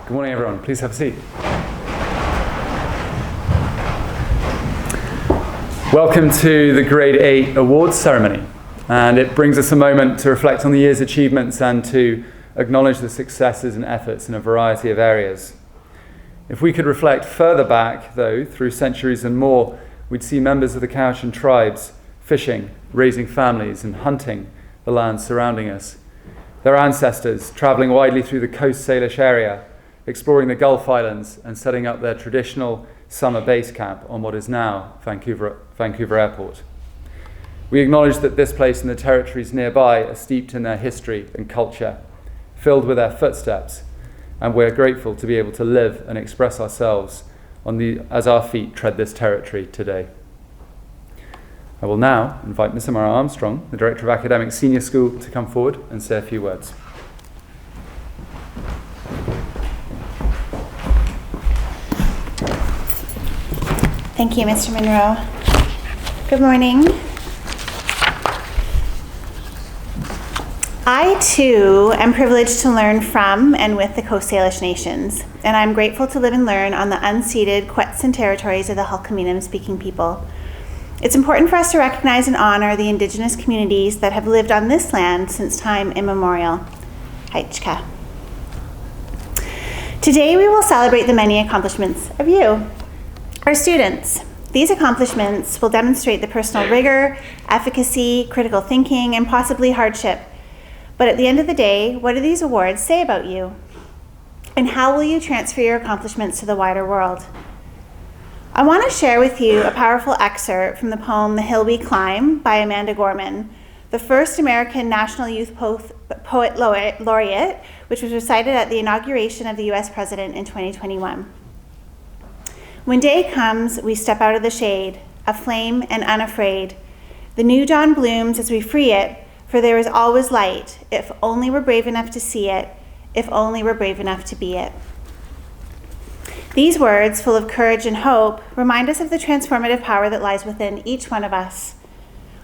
Good morning, everyone. Please have a seat. Welcome to the Grade 8 Awards ceremony. And it brings us a moment to reflect on the year's achievements and to acknowledge the successes and efforts in a variety of areas. If we could reflect further back, though, through centuries and more, we'd see members of the Cowichan tribes fishing, raising families, and hunting the land surrounding us. Their ancestors travelling widely through the Coast Salish area, exploring the Gulf Islands and setting up their traditional summer base camp on what is now Vancouver Airport. We acknowledge that this place and the territories nearby are steeped in their history and culture, filled with their footsteps, and we're grateful to be able to live and express ourselves as our feet tread this territory today. I will now invite Ms. Amara Armstrong, the Director of Academics Senior School, to come forward and say a few words. Thank you, Mr. Monroe. Good morning. I, too, am privileged to learn from and with the Coast Salish nations, and I'm grateful to live and learn on the unceded Quet'sin territories of the Halkominam-speaking people. It's important for us to recognize and honor the Indigenous communities that have lived on this land since time immemorial. Haichka. Today, we will celebrate the many accomplishments of you, our students. These accomplishments will demonstrate the personal rigor, efficacy, critical thinking, and possibly hardship. But at the end of the day, what do these awards say about you? And how will you transfer your accomplishments to the wider world? I want to share with you a powerful excerpt from the poem The Hill We Climb by Amanda Gorman, the first American National Youth Poet Laureate, which was recited at the inauguration of the US President in 2021. When day comes, we step out of the shade, aflame and unafraid. The new dawn blooms as we free it, for there is always light, if only we're brave enough to see it, if only we're brave enough to be it. These words, full of courage and hope, remind us of the transformative power that lies within each one of us.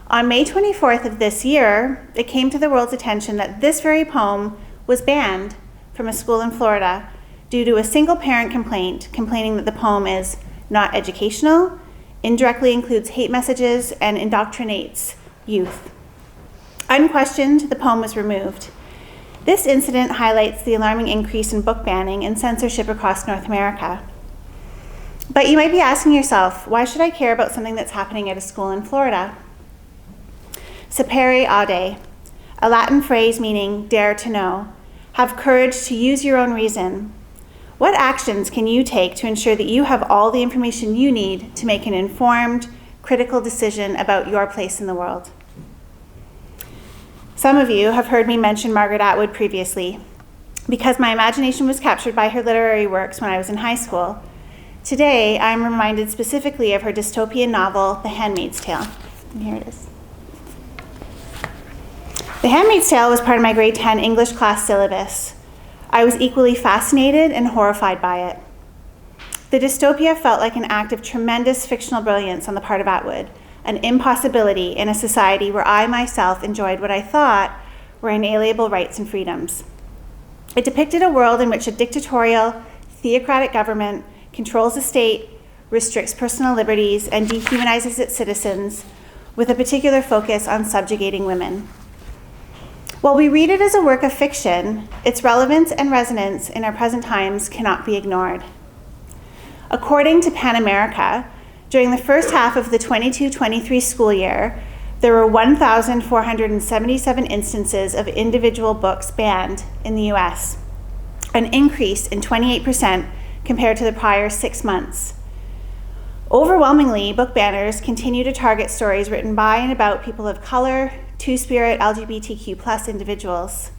On May 24th of this year, it came to the world's attention that this very poem was banned from a school in Florida due to a single parent complaint complaining that the poem is not educational, indirectly includes hate messages, and indoctrinates youth. Unquestioned, the poem was removed. This incident highlights the alarming increase in book banning and censorship across North America. But you might be asking yourself, why should I care about something that's happening at a school in Florida? Sapere aude, a Latin phrase meaning dare to know. Have courage to use your own reason. What actions can you take to ensure that you have all the information you need to make an informed, critical decision about your place in the world? Some of you have heard me mention Margaret Atwood previously. Because my imagination was captured by her literary works when I was in high school, today I'm reminded specifically of her dystopian novel, The Handmaid's Tale. And here it is. The Handmaid's Tale was part of my grade 10 English class syllabus. I was equally fascinated and horrified by it. The dystopia felt like an act of tremendous fictional brilliance on the part of Atwood, an impossibility in a society where I myself enjoyed what I thought were inalienable rights and freedoms. It depicted a world in which a dictatorial, theocratic government controls the state, restricts personal liberties, and dehumanizes its citizens, with a particular focus on subjugating women. While we read it as a work of fiction, its relevance and resonance in our present times cannot be ignored. According to PAN America, during the first half of the 22-23 school year, there were 1,477 instances of individual books banned in the US, an increase in 28% compared to the prior 6 months. Overwhelmingly, book banners continue to target stories written by and about people of color, Two-Spirit, LGBTQ+ individuals.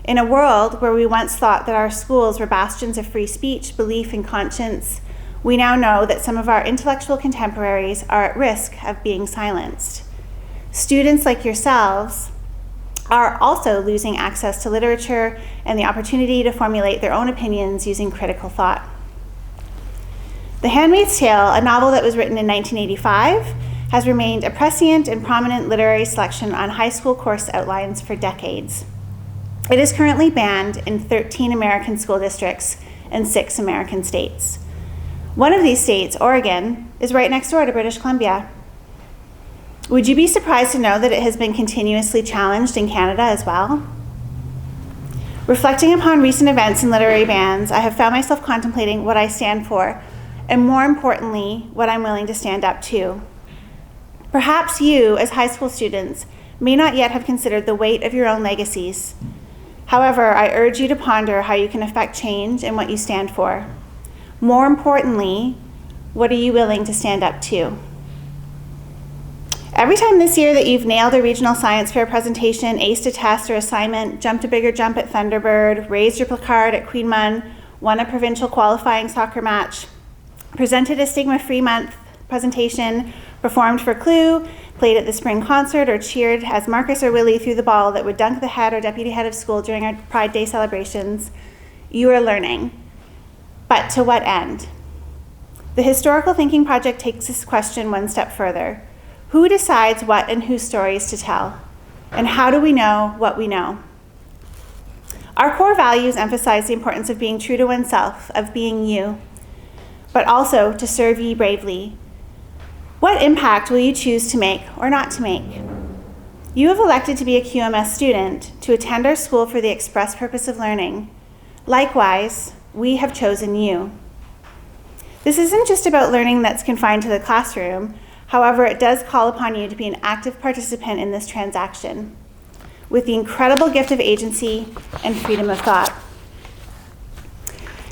In a world where we once thought that our schools were bastions of free speech, belief, and conscience, we now know that some of our intellectual contemporaries are at risk of being silenced. Students like yourselves are also losing access to literature and the opportunity to formulate their own opinions using critical thought. The Handmaid's Tale, a novel that was written in 1985, has remained a prescient and prominent literary selection on high school course outlines for decades. It is currently banned in 13 American school districts and 6 American states. One of these states, Oregon, is right next door to British Columbia. Would you be surprised to know that it has been continuously challenged in Canada as well? Reflecting upon recent events in literary bans, I have found myself contemplating what I stand for, and more importantly, what I'm willing to stand up to. Perhaps you, as high school students, may not yet have considered the weight of your own legacies. However, I urge you to ponder how you can affect change and what you stand for. More importantly, what are you willing to stand up to? Every time this year that you've nailed a regional science fair presentation, aced a test or assignment, jumped a bigger jump at Thunderbird, raised your placard at Queen Mun, won a provincial qualifying soccer match, presented a Stigma-Free Month presentation, performed for Clue, played at the spring concert, or cheered as Marcus or Willie threw the ball that would dunk the head or deputy head of school during our Pride Day celebrations, you are learning. But to what end? The Historical Thinking Project takes this question one step further. Who decides what and whose stories to tell? And how do we know what we know? Our core values emphasize the importance of being true to oneself, of being you, but also to serve ye bravely. What impact will you choose to make or not to make? You have elected to be a QMS student, to attend our school for the express purpose of learning. Likewise, we have chosen you. This isn't just about learning that's confined to the classroom. However, it does call upon you to be an active participant in this transaction, with the incredible gift of agency and freedom of thought.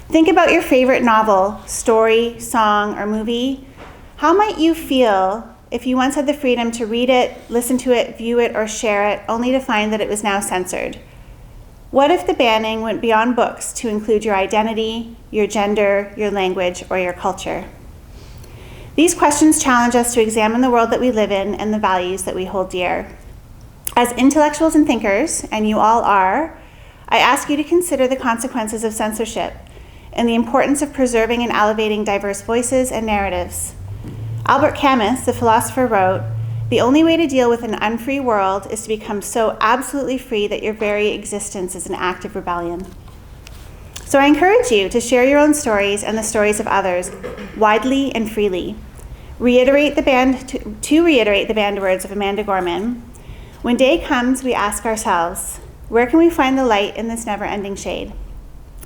Think about your favorite novel, story, song, or movie. How might you feel if you once had the freedom to read it, listen to it, view it, or share it, only to find that it was now censored? What if the banning went beyond books to include your identity, your gender, your language, or your culture? These questions challenge us to examine the world that we live in and the values that we hold dear. As intellectuals and thinkers, and you all are, I ask you to consider the consequences of censorship and the importance of preserving and elevating diverse voices and narratives. Albert Camus, the philosopher, wrote, "The only way to deal with an unfree world is to become so absolutely free that your very existence is an act of rebellion." So I encourage you to share your own stories and the stories of others widely and freely. Reiterate the banned words of Amanda Gorman. When day comes, we ask ourselves, where can we find the light in this never-ending shade?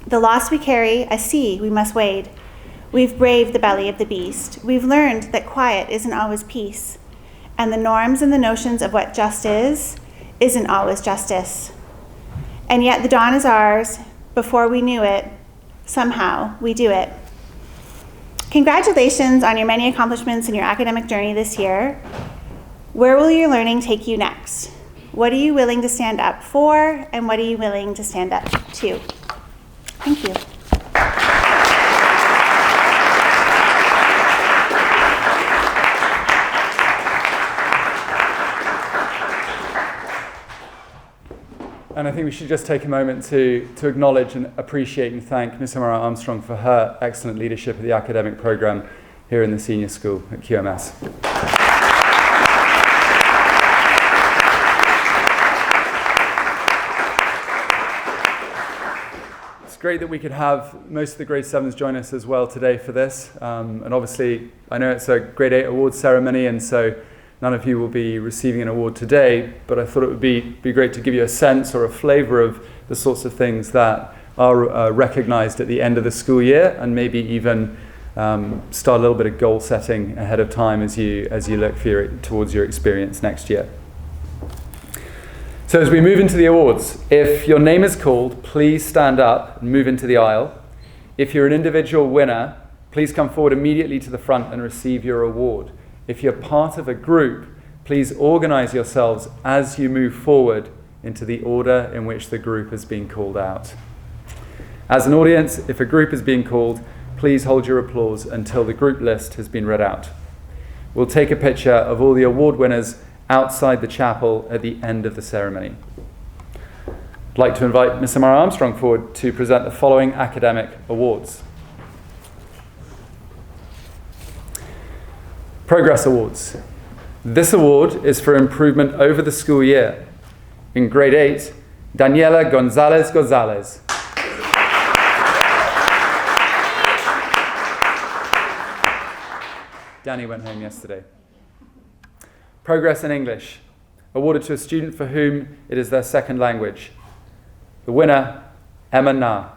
The loss we carry, a sea we must wade. We've braved the belly of the beast. We've learned that quiet isn't always peace. And the norms and the notions of what just isn't always justice. And yet the dawn is ours. Before we knew it, somehow we do it. Congratulations on your many accomplishments in your academic journey this year. Where will your learning take you next? What are you willing to stand up for, and what are you willing to stand up to? Thank you. And I think we should just take a moment to acknowledge and appreciate and thank Ms. Amara Armstrong for her excellent leadership of the academic program here in the senior school at QMS. It's great that we could have most of the grade 7s join us as well today for this. And obviously, I know it's a grade 8 awards ceremony, and so none of you will be receiving an award today, but I thought it would be great to give you a sense or a flavor of the sorts of things that are recognized at the end of the school year, and maybe even start a little bit of goal setting ahead of time as you look towards your experience next year. So as we move into the awards, if your name is called, please stand up and move into the aisle. If you're an individual winner, please come forward immediately to the front and receive your award. If you're part of a group, please organize yourselves as you move forward into the order in which the group has been called out. As an audience, if a group is being called, please hold your applause until the group list has been read out. We'll take a picture of all the award winners outside the chapel at the end of the ceremony. I'd like to invite Ms. Amara Armstrong forward to present the following academic awards. Progress Awards. This award is for improvement over the school year. In grade 8, Daniela Gonzalez Gonzalez. Danny went home yesterday. Progress in English, awarded to a student for whom it is their second language. The winner, Emma Na.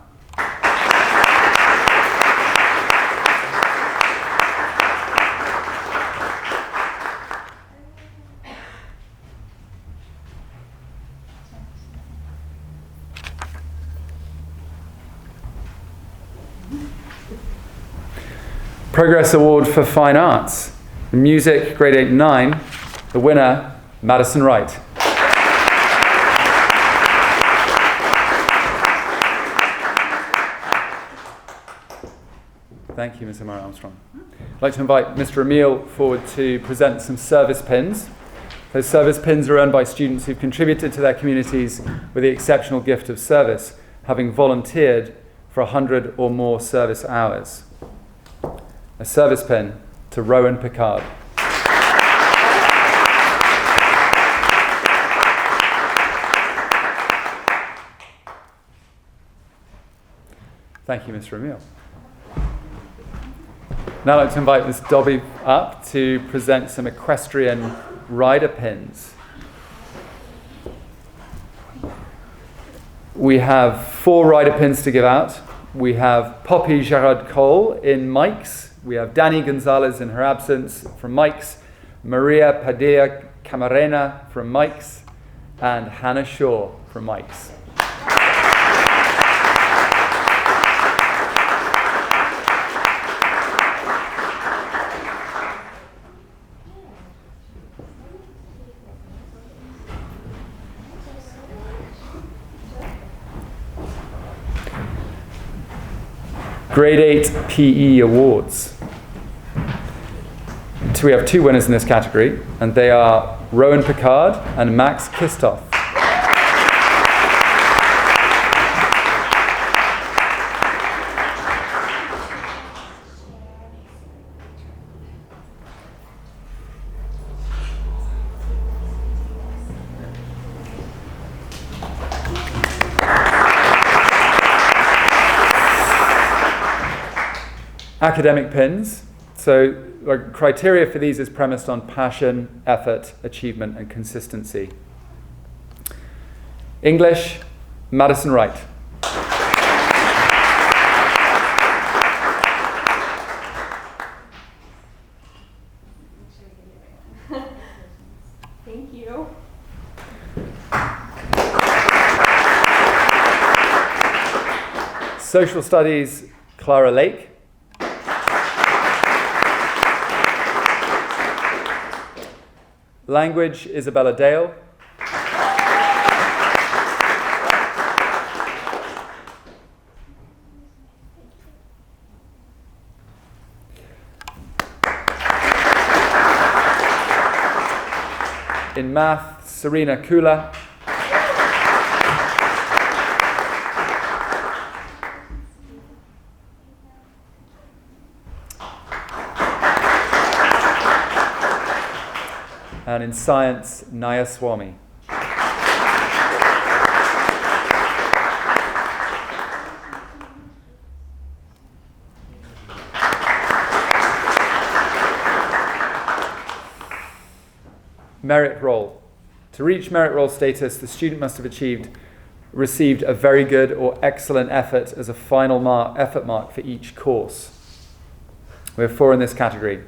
Progress Award for Fine Arts. In music, grade 8-9, the winner, Madison Wright. Thank you, Ms. Amara Armstrong. I'd like to invite Mr. Emile forward to present some service pins. Those service pins are earned by students who've contributed to their communities with the exceptional gift of service, having volunteered for 100 or more service hours. A service pin to Rowan Picard. Thank you, Mr. Emile. Now I'd like to invite Ms. Dobby up to present some equestrian rider pins. We have 4 rider pins to give out. We have Poppy Gerard-Cole in Mike's. We have Danny Gonzalez in her absence from Mike's, Maria Padilla Camarena from Mike's, and Hannah Shaw from Mike's. Grade 8 PE Awards. So we have 2 winners in this category, and they are Rowan Picard and Max Kistoff. Academic pins. So the criteria for these is premised on passion, effort, achievement, and consistency. English, Madison Wright. Thank you. Social studies, Clara Lake. Language, Isabella Dale. In math, Serena Kula. And in science, Naya Swami. Merit roll. To reach merit roll status, the student must have received a very good or excellent effort as a final effort mark for each course. We have 4 in this category.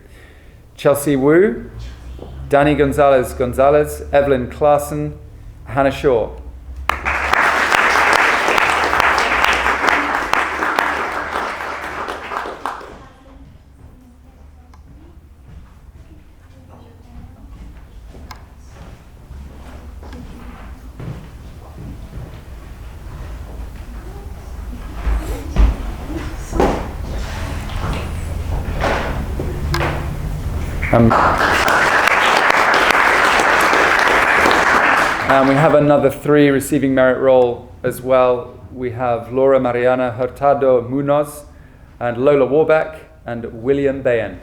Chelsea Wu, Danny Gonzalez, Evelyn Klaassen, Hannah Shaw. And we have another 3 receiving merit roll as well. We have Laura Mariana Hurtado Munoz, and Lola Warbeck, and William Bayen.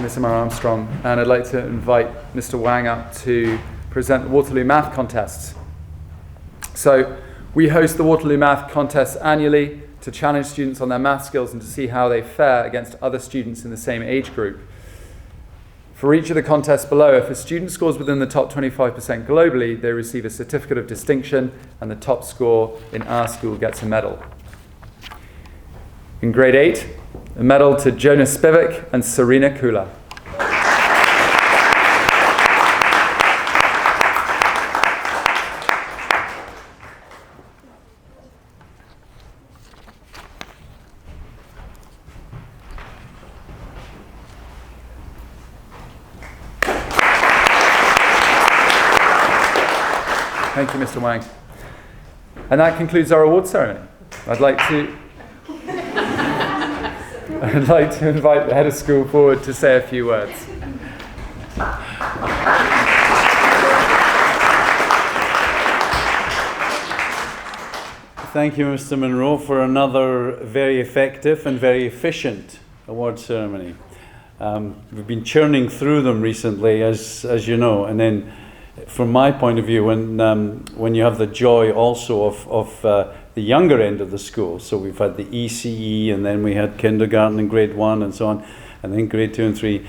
Miss Amara Armstrong, and I'd like to invite Mr. Wang up to present the Waterloo Math Contests. So we host the Waterloo Math Contests annually to challenge students on their math skills and to see how they fare against other students in the same age group. For each of the contests below, if a student scores within the top 25% globally, they receive a certificate of distinction, and the top score in our school gets a medal. In grade 8, a medal to Jonas Spivak and Serena Kula. Thank you, Mr. Wang. And that concludes our award ceremony. I'd like to invite the head of school forward to say a few words. Thank you, Mr. Monroe, for another very effective and very efficient award ceremony. We've been churning through them recently, as you know, and then from my point of view, when you have the joy also of the younger end of the school, so we've had the ECE, and then we had kindergarten and grade 1 and so on, and then grade 2 and 3,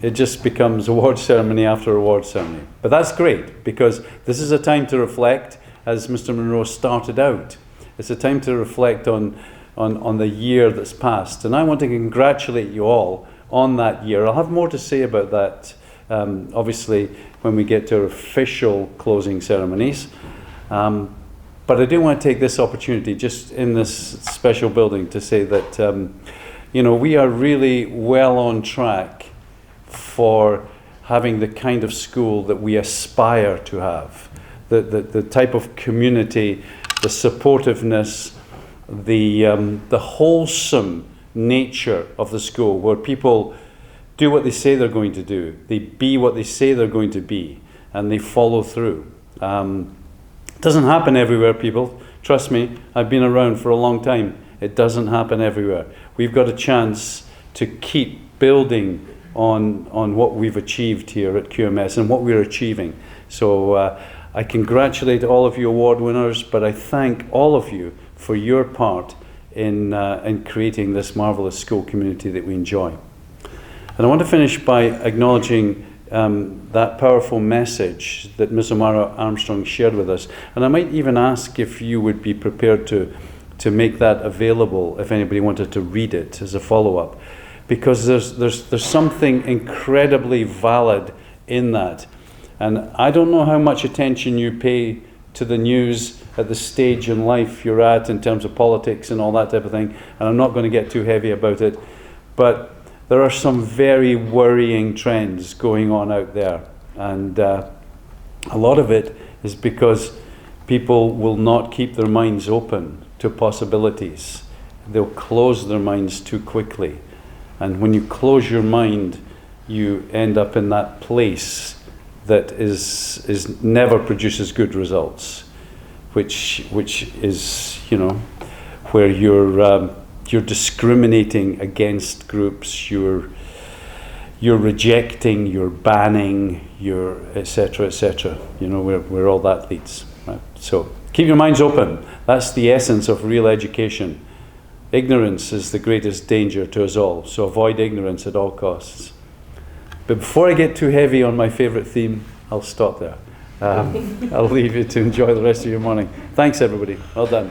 it just becomes award ceremony after award ceremony. But that's great, because this is a time to reflect, as Mr. Monroe started out. It's a time to reflect on the year that's passed, and I want to congratulate you all on that year. I'll have more to say about that, obviously, when we get to our official closing ceremonies. But I do want to take this opportunity, just in this special building, to say that we are really well on track for having the kind of school that we aspire to have. The type of community, the supportiveness, the wholesome nature of the school, where people do what they say they're going to do, they be what they say they're going to be, and they follow through. It doesn't happen everywhere, people. Trust me, I've been around for a long time. It doesn't happen everywhere. We've got a chance to keep building on what we've achieved here at QMS and what we're achieving. So I congratulate all of you award winners, but I thank all of you for your part in creating this marvelous school community that we enjoy. And I want to finish by acknowledging that powerful message that Ms. Amara Armstrong shared with us. And I might even ask if you would be prepared to make that available if anybody wanted to read it as a follow-up. Because there's something incredibly valid in that. And I don't know how much attention you pay to the news at the stage in life you're at in terms of politics and all that type of thing. And I'm not going to get too heavy about it. But there are some very worrying trends going on out there. And a lot of it is because people will not keep their minds open to possibilities. They'll close their minds too quickly. And when you close your mind, you end up in that place that is never produces good results, which is, where you're discriminating against groups, you're rejecting, you're banning, you're etc., where all that leads. Right? So keep your minds open. That's the essence of real education. Ignorance is the greatest danger to us all, so avoid ignorance at all costs. But before I get too heavy on my favourite theme, I'll stop there. I'll leave you to enjoy the rest of your morning. Thanks, everybody. Well done.